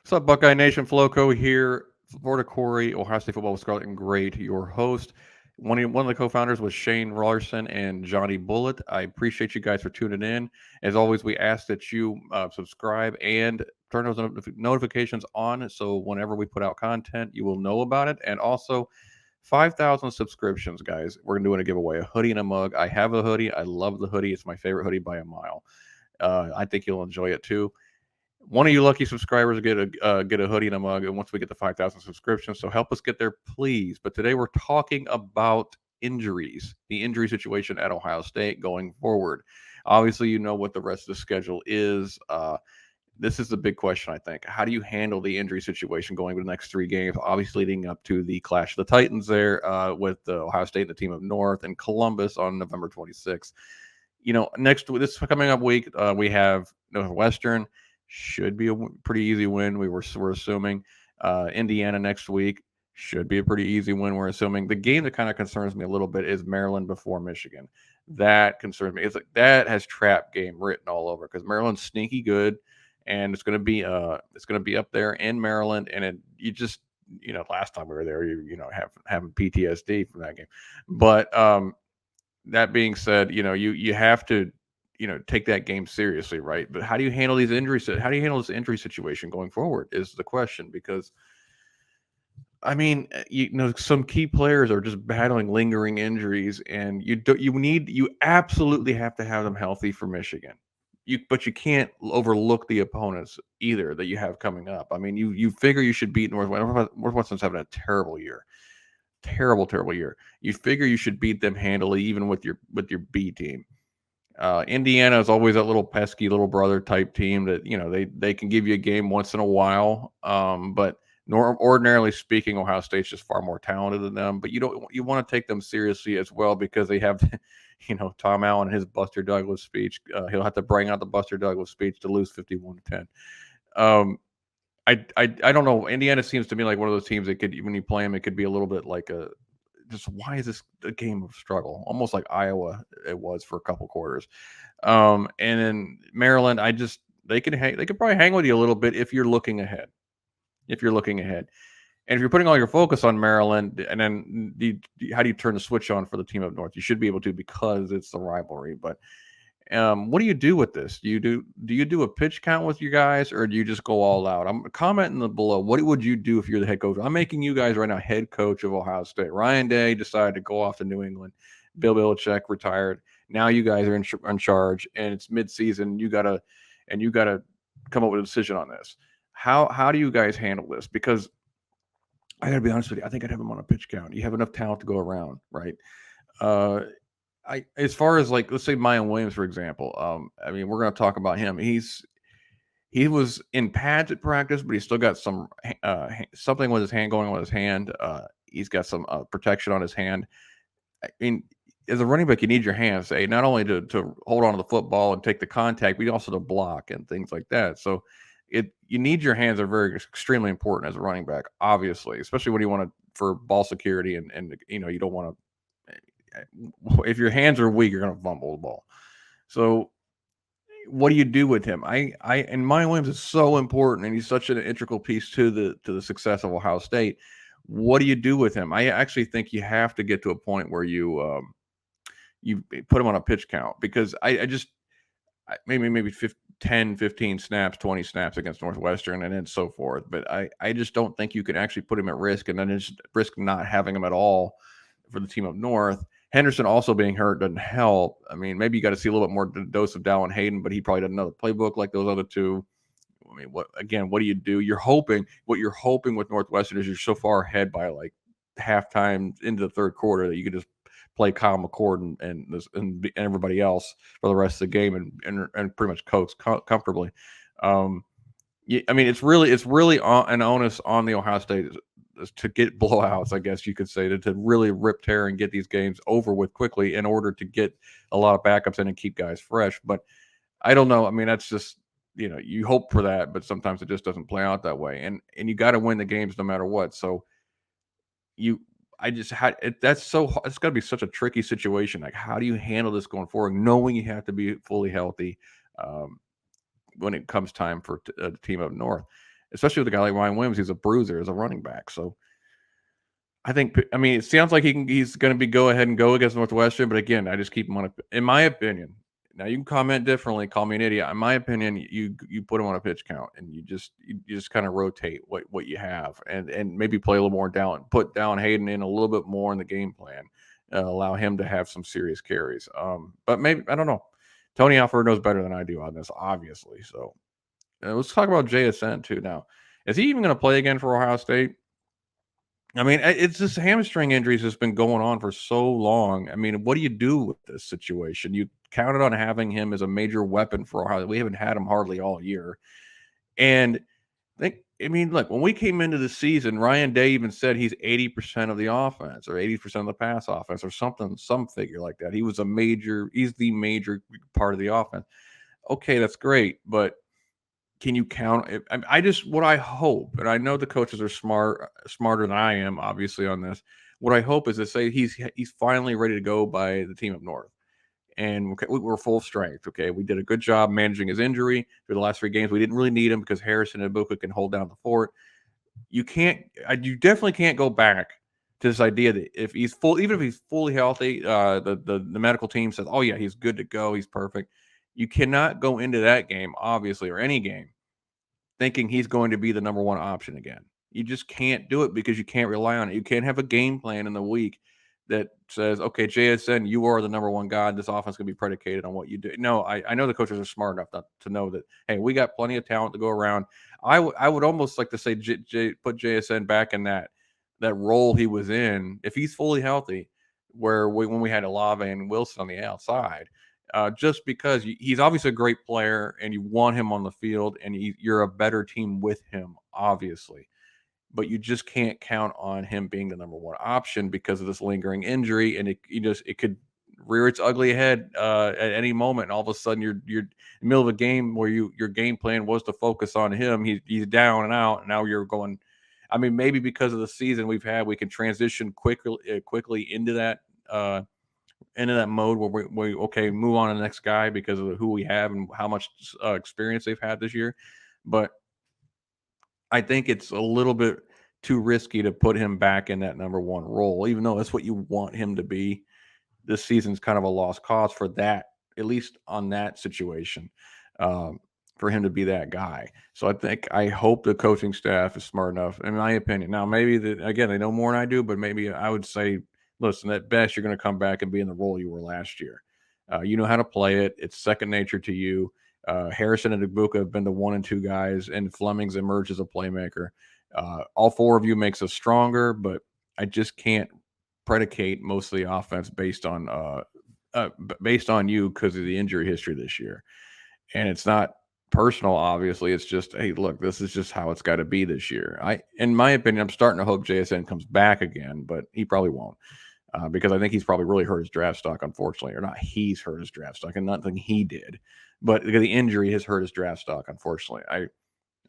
What's up, Buckeye Nation? Floco here. Florida Cory, Ohio State football with Scarlet and Great, your host. One of the co-founders was Shane Rollerson and Johnny Bullitt. I appreciate you guys for tuning in. As always, we ask that you subscribe and turn those notifications on, so whenever we put out content, you will know about it. And also, 5,000 subscriptions, guys. We're doing a giveaway, a hoodie and a mug. I have a hoodie. I love the hoodie. It's my favorite hoodie by a mile. I think you'll enjoy it too. One of you lucky subscribers get a hoodie and a mug, and once we get to 5,000 subscriptions, so help us get there, please. But today we're talking about injuries, the injury situation at Ohio State going forward. Obviously, you know what the rest of the schedule is. This is the big question, I think. How do you handle the injury situation going into the next 3 games? Obviously, leading up to the clash of the Titans there with the Ohio State and the team of North and Columbus on November 26th. This coming up week, we have Northwestern. Should be a pretty easy win. We're assuming Indiana next week should be a pretty easy win. We're assuming the game that kind of concerns me a little bit is Maryland before Michigan. That concerns me. It's like that has trap game written all over because Maryland's sneaky good, and it's gonna be up there in Maryland. And you just last time we were there, having PTSD from that game. But that being said, you have to take that game seriously, right? But how do you handle these injuries? How do you handle this injury situation going forward is the question. Because I mean, some key players are just battling lingering injuries, and you absolutely have to have them healthy for Michigan. But you can't overlook the opponents either that you have coming up. I mean, you figure you should beat Northwestern. Northwestern's having a terrible year, terrible year. You figure you should beat them handily, even with your B team. Indiana is always that little pesky little brother type team that they can give you a game once in a while. But ordinarily speaking, Ohio State's just far more talented than them. But you want to take them seriously as well because they have, Tom Allen his Buster Douglas speech. He'll have to bring out the Buster Douglas speech to lose 51-10. I don't know. Indiana seems to me like one of those teams that could, when you play them, it could be a little bit like just why is this a game of struggle? Almost like Iowa it was for a couple quarters. And then Maryland, they could probably hang with you a little bit if you're looking ahead. If you're looking ahead. And if you're putting all your focus on Maryland, and then how do you turn the switch on for the team up north? You should be able to because it's the rivalry. But what do you do with this? Do you do a pitch count with you guys, or do you just go all out? I'm commenting below. What would you do if you're the head coach? I'm making you guys right now head coach of Ohio State. Ryan Day decided to go off to New England. Bill Belichick retired. Now you guys are in charge, and it's midseason. You gotta come up with a decision on this. How do you guys handle this? Because I gotta be honest with you. I think I'd have him on a pitch count. You have enough talent to go around, right? Uh, as far as like let's say Miyan Williams for example, I mean we're going to talk about him. He was in pads at practice, but he's still got some something with his hand going on with his hand. He's got some protection on his hand. I mean, as a running back, you need your hands, not only to hold on to the football and take the contact, but also to block and things like that. So you need your hands are very extremely important as a running back, obviously, especially when you want to for ball security and you don't want to if your hands are weak, you're going to fumble the ball. So, what do you do with him? And Miyan Williams is so important, and he's such an integral piece to the success of Ohio State. What do you do with him? I actually think you have to get to a point where you put him on a pitch count because maybe 10, 15 snaps, 20 snaps against Northwestern, and then so forth. But I just don't think you can actually put him at risk, and then just risk not having him at all for the team up north. Henderson also being hurt doesn't help. I mean, maybe you got to see a little bit more dose of Dallin Hayden, but he probably doesn't know the playbook like those other two. I mean, what do you do? What you're hoping with Northwestern is you're so far ahead by like halftime into the third quarter that you could just play Kyle McCord and everybody else for the rest of the game and pretty much coast comfortably. I mean, it's really an onus on the Ohio State to get blowouts, I guess you could say, to really rip tear and get these games over with quickly in order to get a lot of backups in and keep guys fresh. But I don't know. I mean, that's just you hope for that, but sometimes it just doesn't play out that way. And you got to win the games no matter what. So it's got to be such a tricky situation. Like, how do you handle this going forward, knowing you have to be fully healthy when it comes time for the team up north? especially with a guy like Miyan Williams. He's a bruiser as a running back. So I mean, it sounds like he's going to be go ahead and go against Northwestern. But again, I just keep him on in my opinion. Now you can comment differently, call me an idiot. In my opinion, you put him on a pitch count and you just kind of rotate what you have and maybe play a little more down, put down Hayden in a little bit more in the game plan, allow him to have some serious carries. But maybe I don't know. Tony Alford knows better than I do on this, obviously. So let's talk about JSN too. Now, is he even going to play again for Ohio State? I mean, it's just hamstring injuries has been going on for so long. I mean, what do you do with this situation? You counted on having him as a major weapon for Ohio. We haven't had him hardly all year. And I mean, look, when we came into the season, Ryan Day even said he's 80% of the offense or 80% of the pass offense or something, some figure like that. He's the major part of the offense. Okay, that's great, but can you count? What I hope, and I know the coaches are smarter than I am, obviously on this. What I hope is to say he's finally ready to go by the team up north, and we're full strength. Okay, we did a good job managing his injury through the last 3 games. We didn't really need him because Harrison and Ibuka can hold down the fort. You definitely can't go back to this idea that even if he's fully healthy, the medical team says, oh yeah, he's good to go, he's perfect. You cannot go into that game, obviously, or any game, thinking he's going to be the number 1 option again. You just can't do it because you can't rely on it. You can't have a game plan in the week that says, okay, JSN, you are the number 1 guy. This offense can be predicated on what you do. No, I know the coaches are smart enough to know that, hey, we got plenty of talent to go around. I would almost like to say put JSN back in that role he was in, if he's fully healthy, when we had Olave and Wilson on the outside. Just because he's obviously a great player and you want him on the field and you're a better team with him, obviously. But you just can't count on him being the number 1 option because of this lingering injury. And it could rear its ugly head at any moment. And all of a sudden you're in the middle of a game where your game plan was to focus on him. He's down and out. And now you're going, I mean, maybe because of the season we've had, we can transition quickly into that mode where we okay, move on to the next guy because of who we have and how much experience they've had this year. But I think it's a little bit too risky to put him back in that number 1 role, even though that's what you want him to be. This season's kind of a lost cause for that, at least on that situation, for him to be that guy. So I hope the coaching staff is smart enough, in my opinion. Now, maybe again, they know more than I do, but maybe I would say, listen, at best, you're going to come back and be in the role you were last year. You know how to play it. It's second nature to you. Harrison and Ibuka have been the 1 and 2 guys, and Fleming's emerged as a playmaker. All 4 of you makes us stronger, but I just can't predicate most of the offense based on you because of the injury history this year. And it's not personal, obviously. It's just, hey, look, this is just how it's got to be this year. In my opinion, I'm starting to hope JSN comes back again, but he probably won't. Because I think he's probably really hurt his draft stock, unfortunately. Or not he's hurt his draft stock, and nothing he did. But the injury has hurt his draft stock, unfortunately. I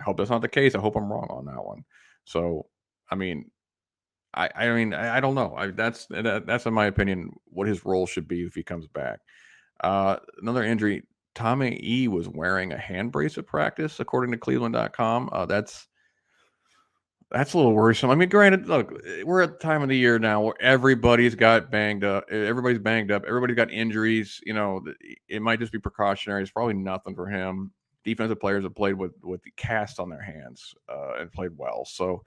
hope that's not the case. I hope I'm wrong on that one. So, I mean, I don't know. That's in my opinion what his role should be if he comes back. Another injury. Tommy E was wearing a hand brace at practice, according to Cleveland.com. That's a little worrisome. I mean, granted, look, we're at the time of the year now where everybody's got banged up. Everybody's banged up. Everybody's got injuries. You know, it might just be precautionary. It's probably nothing for him. Defensive players have played with the cast on their hands and played well. So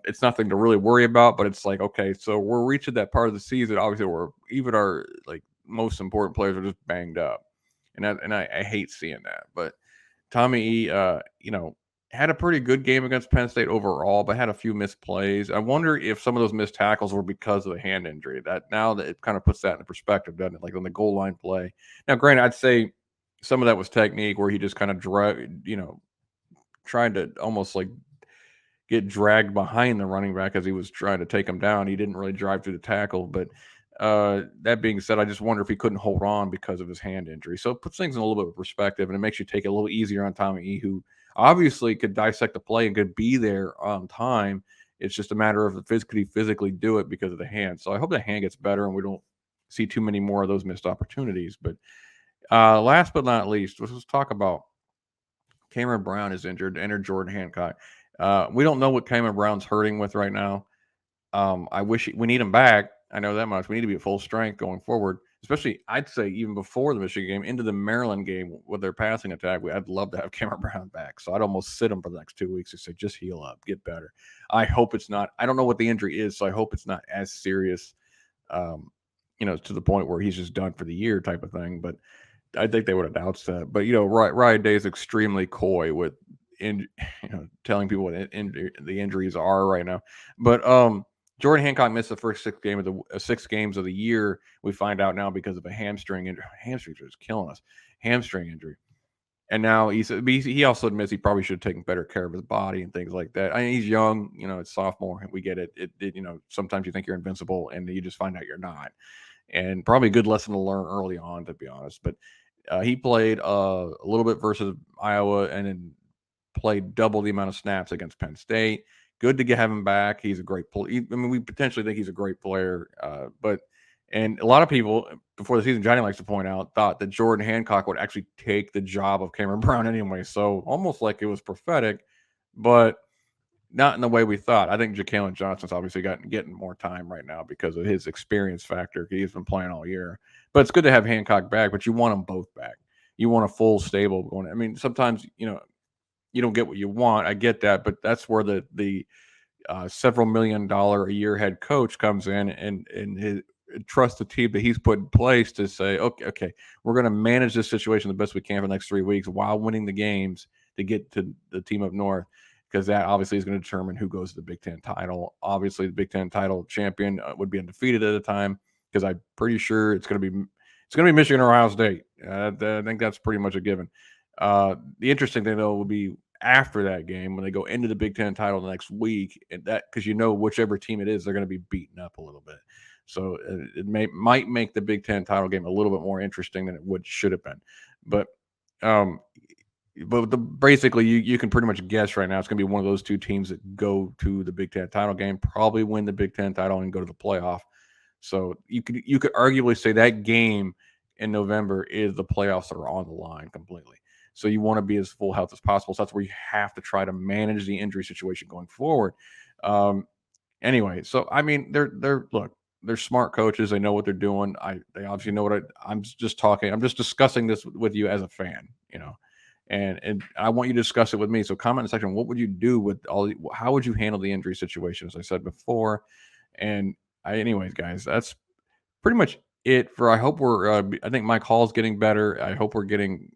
it's nothing to really worry about. But it's like, okay, so we're reaching that part of the season. Obviously, even our like most important players are just banged up, and I hate seeing that. But Tommy E, had a pretty good game against Penn State overall, but had a few missed plays. I wonder if some of those missed tackles were because of the hand injury. Now that it kind of puts that into perspective, doesn't it? Like on the goal line play. Now, granted, I'd say some of that was technique where he just kind of tried to almost like get dragged behind the running back as he was trying to take him down. He didn't really drive through the tackle, but that being said, I just wonder if he couldn't hold on because of his hand injury. So it puts things in a little bit of perspective, and it makes you take it a little easier on Tommy E, who obviously could dissect the play and could be there on time. It's just a matter of physically do it because of the hand. So I hope the hand gets better and we don't see too many more of those missed opportunities. But last but not least, let's talk about Cameron Brown is injured. Entered Jordan Hancock. We don't know what Cameron Brown's hurting with right now. I wish we need him back. I know that much. We need to be at full strength going forward, especially I'd say even before the Michigan game into the Maryland game with their passing attack. I'd love to have Cameron Brown back. So I'd almost sit him for the next 2 weeks and say, just heal up, get better. I hope it's not. I don't know what the injury is, so I hope it's not as serious, to the point where he's just done for the year type of thing. But I think they would have doubts that. But Ryan Day is extremely coy with telling people what the injuries are right now. But Jordan Hancock missed the first 6 games of the year. We find out now because of a hamstring injury. Hamstring is killing us. Hamstring injury. And now he also admits he probably should have taken better care of his body and things like that. I mean, he's young, it's sophomore. We get it. Sometimes you think you're invincible and you just find out you're not. And probably a good lesson to learn early on, to be honest. But he played a little bit versus Iowa and then played double the amount of snaps against Penn State. Good to have him back. He's a great player. I mean, we potentially think he's a great player. And a lot of people before the season, Johnny likes to point out, thought that Jordan Hancock would actually take the job of Cameron Brown anyway. So almost like it was prophetic, but not in the way we thought. I think Ja'Kalen Johnson's obviously getting more time right now because of his experience factor. He's been playing all year. But it's good to have Hancock back, but you want them both back. You want a full stable going. I mean, sometimes, you don't get what you want. I get that, but that's where the several $1 million a year head coach comes in and trust the team that he's put in place to say, okay, we're going to manage this situation the best we can for the next 3 weeks while winning the games to get to the team up north, because that obviously is going to determine who goes to the Big Ten title. Obviously, the Big Ten title champion would be undefeated at the time, because I'm pretty sure it's going to be Michigan or Ohio State. I think that's pretty much a given. The interesting thing, though, will be after that game when they go into the Big Ten title the next week, and that because whichever team it is, they're going to be beaten up a little bit. So it might make the Big Ten title game a little bit more interesting than it should have been. But basically, you can pretty much guess right now it's going to be one of those two teams that go to the Big Ten title game, probably win the Big Ten title and go to the playoff. So you could arguably say that game in November is the playoffs that are on the line completely. So you want to be as full health as possible. So that's where you have to try to manage the injury situation going forward. Anyway, so I mean, they're smart coaches. They know what they're doing. They obviously know I'm just talking. I'm just discussing this with you as a fan, and I want you to discuss it with me. So comment in the section. What would you do with how would you handle the injury situation, as I said before? And anyways, guys, that's pretty much it for, I hope I think Mike Hall's getting better. I hope we're getting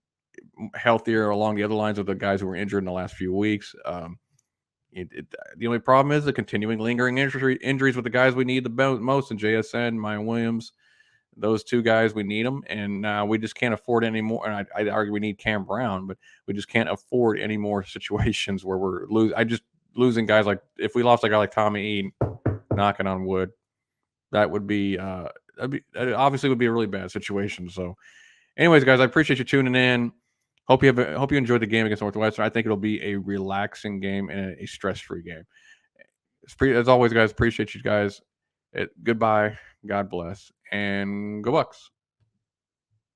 healthier along the other lines of the guys who were injured in the last few weeks. The only problem is the continuing lingering injuries with the guys we need the most in JSN, Miyan Williams. Those two guys, we need them, and we just can't afford any more. And I'd argue we need Cam Brown, but we just can't afford any more situations where we're losing guys. Like if we lost a guy like Tommy Eaton, knocking on wood, that would be that obviously would be a really bad situation. So, anyways, guys, I appreciate you tuning in. Hope you enjoyed the game against Northwestern. I think it'll be a relaxing game and a stress-free game. As always, guys, appreciate you guys. Goodbye. God bless. And go Bucks.